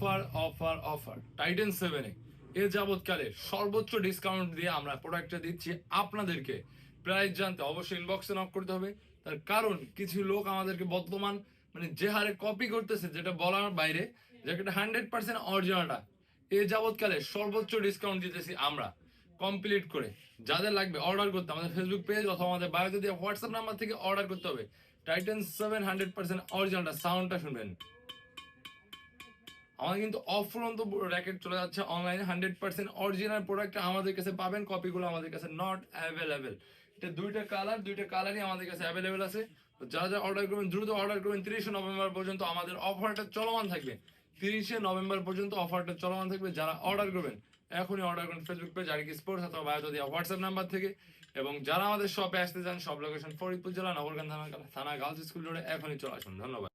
Offer offer offer Titan 7 এ যাবৎকালে সর্বোচ্চ discount দিয়ে আমরা প্রোডাক্টটা দিচ্ছি আপনাদেরকে। প্রাইস জানতে অবশ্যই ইনবক্সে নক করতে হবে। তার কারণ কিছু লোক আমাদেরকে বর্তমান মানে যে হারে কপি করতেছে, যেটা বলার বাইরে, যেটা 100% অরিজিনালটা এ যাবৎকালে সর্বোচ্চ ডিসকাউন্ট দিতেছি আমরা কমপ্লিট করে। যাদের লাগবে অর্ডার করতে আমাদের ফেসবুক পেজ অথবা আমাদের বায়োতে দিয়ে হোয়াটসঅ্যাপ নাম্বার থেকে অর্ডার করতে হবে। টাইটান 7 100% অরিজিনালটা, সাউন্ডটা শুনবেন। আমাদের কিন্তু অফুরন্ত র্যাকেট চলে যাচ্ছে অনলাইনে। 100% অরিজিনাল প্রোডাক্ট আমাদের কাছে পাবেন, কপিগুলো আমাদের কাছে নট অ্যাভেলেবেল। এটা দুইটা কালারই আমাদের কাছে অ্যাভেলেবেল আছে। তো যারা যারা অর্ডার করবেন দ্রুত অর্ডার করবেন। 30 নভেম্বর পর্যন্ত আমাদের অফারটা চলমান থাকবে। 30 নভেম্বর পর্যন্ত অফারটা চলমান থাকবে। যারা অর্ডার করবেন এখনই অর্ডার করুন ফেসবুক পেজ আর কি স্পোর্টস অথবা বায়োতে দেওয়া হোয়াটসঅ্যাপ নাম্বার থেকে। এবং যারা আমাদের শপে আসতে চান, সব লোকেশন ফরিদপুর জেলা নগরকান থানা গার্লস স্কুল রোডে, এখনই চলে আসুন। ধন্যবাদ।